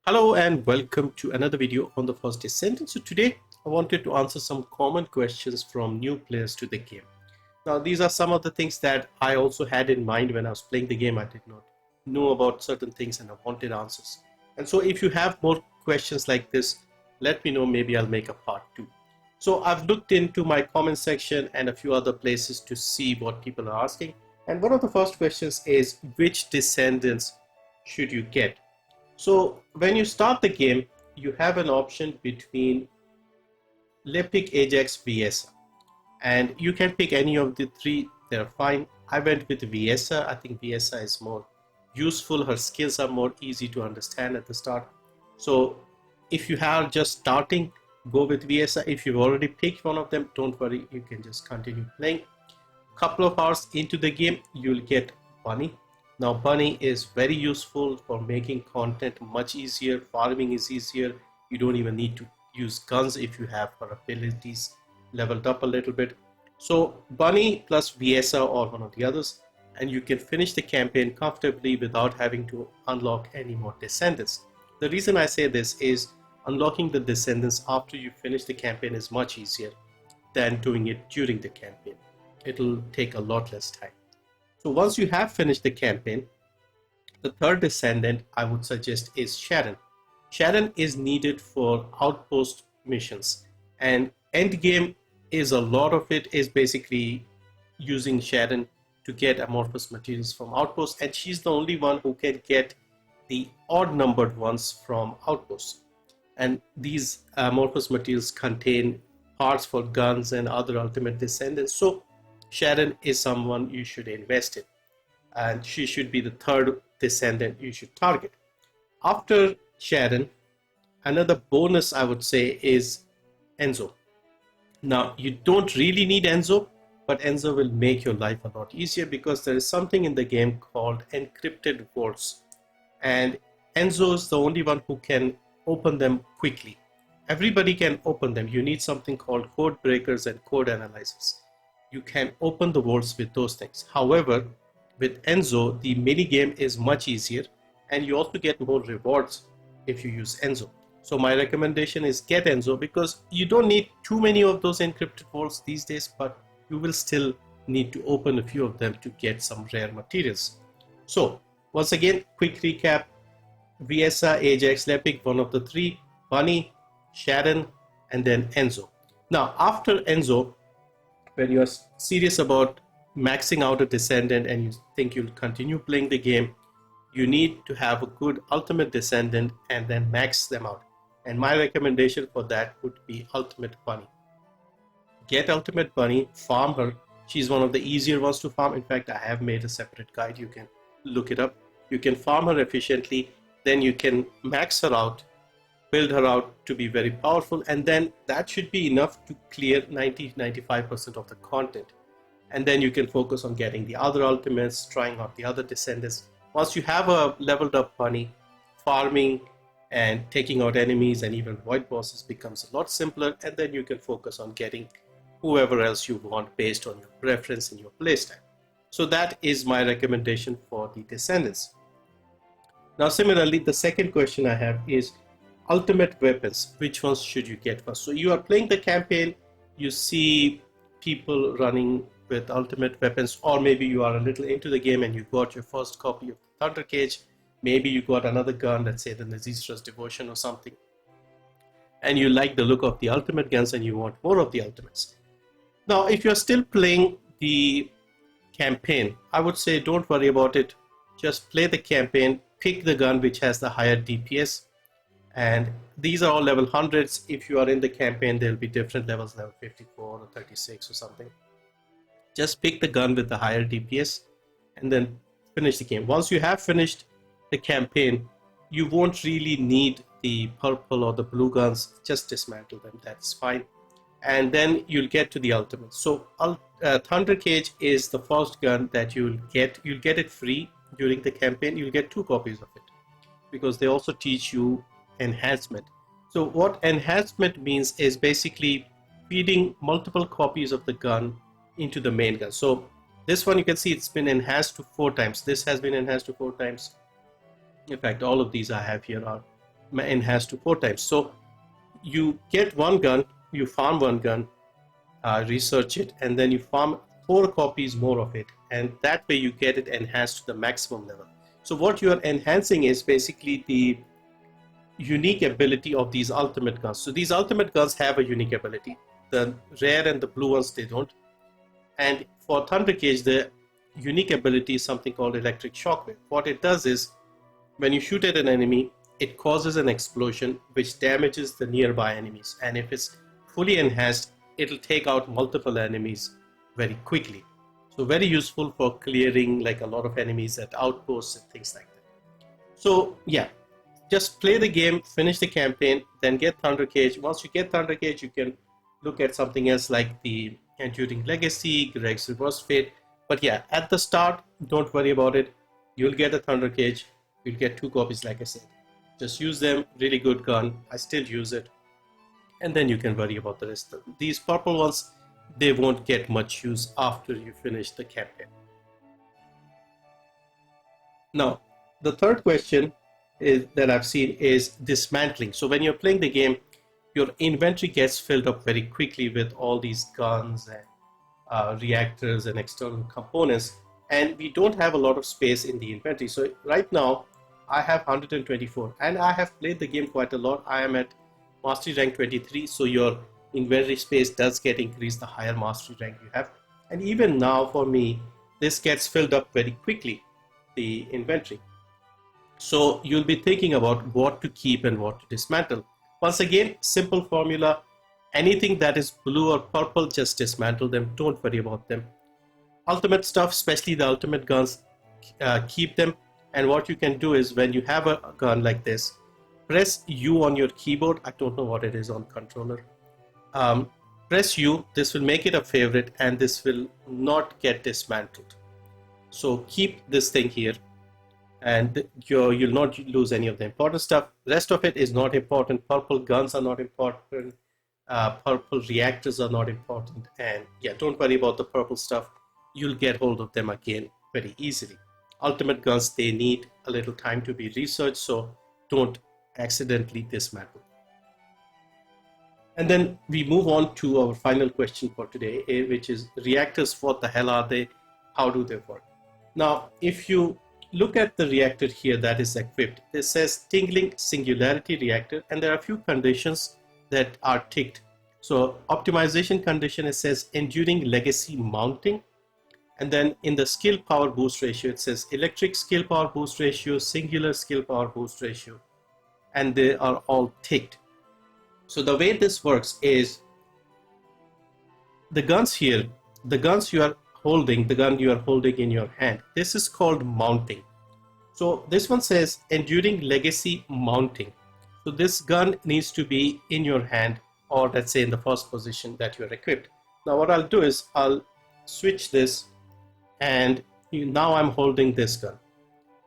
Hello and welcome to another video on the first Descendant. So today I wanted to answer some common questions from new players to the game. Now these are some of the things that I also had in mind when I was playing the game. I did not know about certain things and I wanted answers. And so if you have more questions like this, let me know, maybe I'll make a part 2. So I've looked into my comment section and a few other places to see what people are asking. And one of the first questions is, which Descendants should you get? So when you start the game, you have an option between Lepic, Ajax, Viesa, and you can pick any of the three. They're fine. I went with Viesa. I think Viesa is more useful. Her skills are more easy to understand at the start. So if you are just starting, go with Viesa. If you've already picked one of them, don't worry, you can just continue playing. Couple of hours into the game, you'll get Bunny. Now Bunny is very useful for making content much easier. Farming is easier. You don't even need to use guns if you have her abilities leveled up a little bit. So Bunny plus Viesa or one of the others, and you can finish the campaign comfortably without having to unlock any more Descendants. The reason I say this is unlocking the Descendants after you finish the campaign is much easier than doing it during the campaign. It'll take a lot less time. So once you have finished the campaign, the third Descendant I would suggest is Sharon. Sharon is needed for outpost missions, and endgame is a lot of it is basically using Sharon to get amorphous materials from outposts, and she's the only one who can get the odd numbered ones from outposts. And these amorphous materials contain parts for guns and other ultimate Descendants. So Sharon is someone you should invest in, and she should be the third Descendant you should target. After Sharon, another bonus I would say is Enzo. Now you don't really need Enzo, but Enzo will make your life a lot easier because there is something in the game called encrypted vaults, and Enzo is the only one who can open them quickly. Everybody can open them. You need something called code breakers and code analyzers. You can open the vaults with those things. However, with Enzo, the mini game is much easier, and you also get more rewards if you use Enzo. So my recommendation is get Enzo, because you don't need too many of those encrypted vaults these days, but you will still need to open a few of them to get some rare materials. So once again, quick recap: Viesa, Ajax, Lepic, one of the three, Bunny, Sharon, and then Enzo. Now after Enzo, when you're serious about maxing out a Descendant and you think you'll continue playing the game, you need to have a good ultimate Descendant and then max them out. And my recommendation for that would be Ultimate Bunny. Get Ultimate Bunny, farm her. She's one of the easier ones to farm. In fact, I have made a separate guide. You can look it up. You can farm her efficiently, then you can max her out, build her out to be very powerful, and then that should be enough to clear 90-95% of the content. And then you can focus on getting the other ultimates, trying out the other Descendants. Once you have a leveled up Bunny, farming and taking out enemies and even void bosses becomes a lot simpler, and then you can focus on getting whoever else you want based on your preference in your playstyle. So that is my recommendation for the Descendants. Now similarly, the second question I have is ultimate weapons. Which ones should you get first? So you are playing the campaign, you see people running with ultimate weapons, or maybe you are a little into the game and you got your first copy of the Thunder Cage, maybe you got another gun, let's say the Nazistra's Devotion or something, and you like the look of the ultimate guns and you want more of the ultimates. Now if you're still playing the campaign, I would say don't worry about it, just play the campaign, pick the gun which has the higher DPS, and these are all level 100s. If you are in the campaign, there will be different levels, level 54 or 36 or something. Just pick the gun with the higher DPS and then finish the game. Once you have finished the campaign, you won't really need the purple or the blue guns. Just dismantle them, that's fine. And then you'll get to the ultimate. So Thunder Cage is the first gun that you'll get. You'll get it free during the campaign. You'll get 2 copies of it because they also teach you enhancement. So what enhancement means is basically feeding multiple copies of the gun into the main gun. So this one, you can see it's been enhanced to 4 times. This has been enhanced to 4 times. In fact, all of these I have here are enhanced to 4 times. So you get one gun, you farm one gun, research it, and then you farm 4 copies more of it, and that way you get it enhanced to the maximum level. So what you are enhancing is basically the unique ability of these ultimate guns. So these ultimate guns have a unique ability. The rare and the blue ones, they don't. And for Thunder Cage, the unique ability is something called electric shockwave. What it does is, when you shoot at an enemy, it causes an explosion which damages the nearby enemies. And if it's fully enhanced, it'll take out multiple enemies very quickly. So very useful for clearing like a lot of enemies at outposts and things like that. So yeah, just play the game, finish the campaign, then get Thunder Cage. Once you get Thunder Cage, you can look at something else like the Enduring Legacy, Greg's Reverse Fate. But yeah, at the start, don't worry about it. You'll get a Thunder Cage. You'll get 2 copies, like I said. Just use them. Really good gun. I still use it. And then you can worry about the rest. These purple ones, they won't get much use after you finish the campaign. Now, the third question that I've seen is dismantling. So when you're playing the game, your inventory gets filled up very quickly with all these guns and reactors and external components, and we don't have a lot of space in the inventory. So right now I have 124 and I have played the game quite a lot. I am at mastery rank 23, so your inventory space does get increased the higher mastery rank you have. And even now for me, this gets filled up very quickly, the inventory. So you'll be thinking about what to keep and what to dismantle. Once again, simple formula. Anything that is blue or purple, just dismantle them. Don't worry about them. Ultimate stuff, especially the ultimate guns, keep them. And what you can do is, when you have a gun like this, press U on your keyboard. I don't know what it is on controller. Press U. This will make it a favorite and this will not get dismantled. So keep this thing here, and you'll not lose any of the important stuff. Rest of it is not important. Purple guns are not important. Purple reactors are not important. And yeah, don't worry about the purple stuff. You'll get hold of them again very easily. Ultimate guns, they need a little time to be researched, so don't accidentally dismantle. And then we move on to our final question for today, which is reactors. What the hell are they? How do they work? Now, if you look at the reactor here that is equipped, it says Tingling Singularity Reactor, and there are a few conditions that are ticked. So optimization condition, it says Enduring Legacy Mounting. And then in the skill power boost ratio, it says electric skill power boost ratio, singular skill power boost ratio, and they are all ticked. So the way this works is, the guns here, the guns you are holding, the gun you are holding in your hand, this is called mounting. So this one says Enduring Legacy Mounting. So this gun needs to be in your hand, or let's say in the first position that you are equipped. Now what I'll do is I'll switch this, and now I'm holding this gun.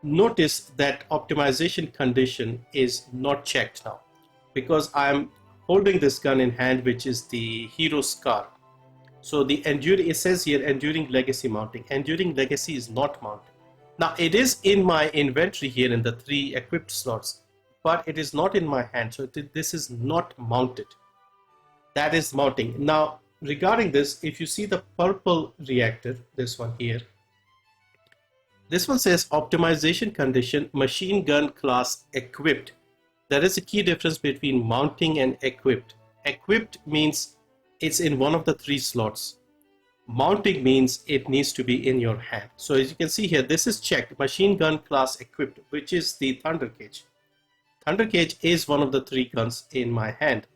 Notice that optimization condition is not checked now, because I'm holding this gun in hand, which is the Hero Scar. So the enduring, it says here Enduring Legacy Mounting. Enduring Legacy is not mounted. Now it is in my inventory here in the 3 equipped slots, but it is not in my hand. So this is not mounted. That is mounting. Now regarding this, if you see the purple reactor, this one here, this one says optimization condition machine gun class equipped. There is a key difference between mounting and equipped. Equipped means it's in one of the 3 slots. Mounting means it needs to be in your hand. So as you can see here, this is checked, machine gun class equipped, which is the Thunder Cage. Thunder Cage is one of the 3 guns in my hand,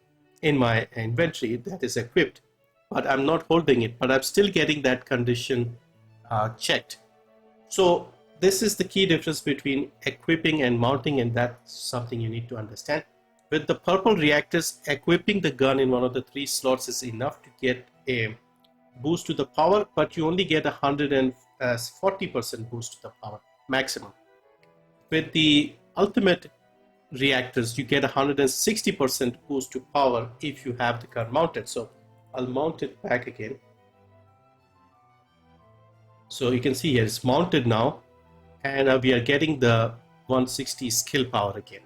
in my inventory, that is equipped, but I'm not holding it, but I'm still getting that condition checked. So this is the key difference between equipping and mounting, and that's something you need to understand. With the purple reactors, equipping the gun in one of the 3 slots is enough to get a boost to the power, but you only get 140% boost to the power maximum. With the ultimate reactors, you get 160% boost to power if you have the gun mounted. So I'll mount it back again. So you can see here it's mounted now, and we are getting the 160 skill power again.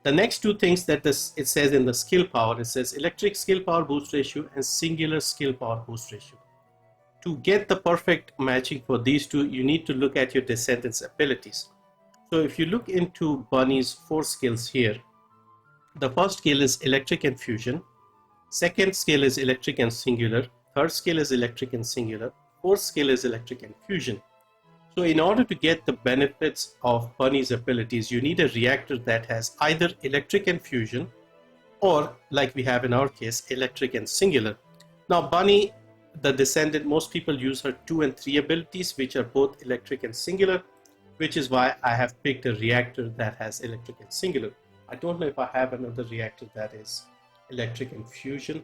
The next two things that it says in the skill power, it says electric skill power boost ratio and singular skill power boost ratio. To get the perfect matching for these two, you need to look at your Descendants abilities. So if you look into Bunny's 4 skills here, the first skill is electric and fusion, second skill is electric and singular, third skill is electric and singular, fourth skill is electric and fusion. So in order to get the benefits of Bunny's abilities, you need a reactor that has either electric and fusion, or like we have in our case, electric and singular. Now Bunny, the Descendant, most people use her 2 and 3 abilities, which are both electric and singular, which is why I have picked a reactor that has electric and singular. I don't know if I have another reactor that is electric and fusion.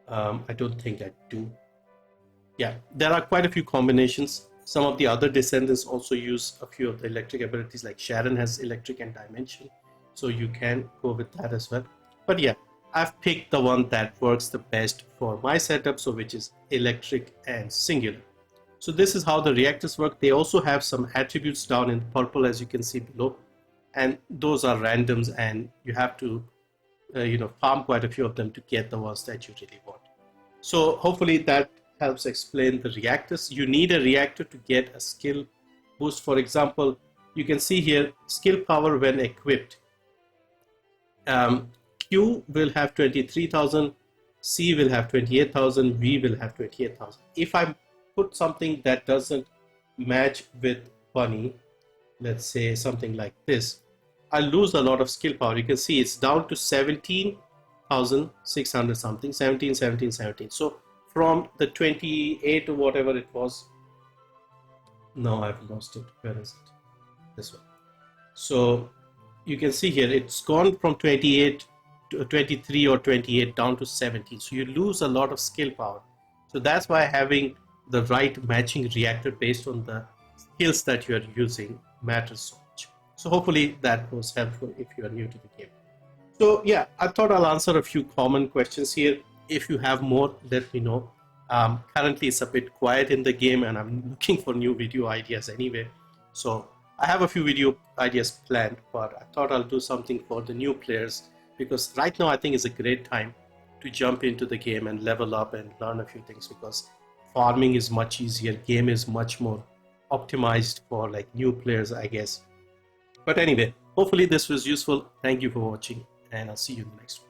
I don't think I do. Yeah, there are quite a few combinations. Some of the other Descendants also use a few of the electric abilities, like Sharon has electric and dimension, so you can go with that as well. But yeah, I've picked the one that works the best for my setup, so which is electric and singular. So this is how the reactors work. They also have some attributes down in purple, as you can see below, and those are randoms, and you have to farm quite a few of them to get the ones that you really want. So hopefully that helps explain the reactors. You need a reactor to get a skill boost. For example, you can see here skill power when equipped. Q will have 23,000, C will have 28,000, V will have 28,000. If I put something that doesn't match with Bunny, let's say something like this, I lose a lot of skill power. You can see it's down to 17,600 something, 17, 17, 17. So from the 28 or whatever it was, no, I've lost it. Where is it? This one. So you can see here it's gone from 28 to 23 or 28 down to 17. So you lose a lot of skill power. So that's why having the right matching reactor based on the skills that you are using matters so much. So hopefully that was helpful if you are new to the game. So yeah, I thought I'll answer a few common questions here. If you have more, let me know. Currently it's a bit quiet in the game and I'm looking for new video ideas anyway. So I have a few video ideas planned, but I thought I'll do something for the new players, because right now I think is a great time to jump into the game and level up and learn a few things, because farming is much easier, game is much more optimized for like new players, I guess. But anyway, hopefully this was useful. Thank you for watching, and I'll see you in the next one.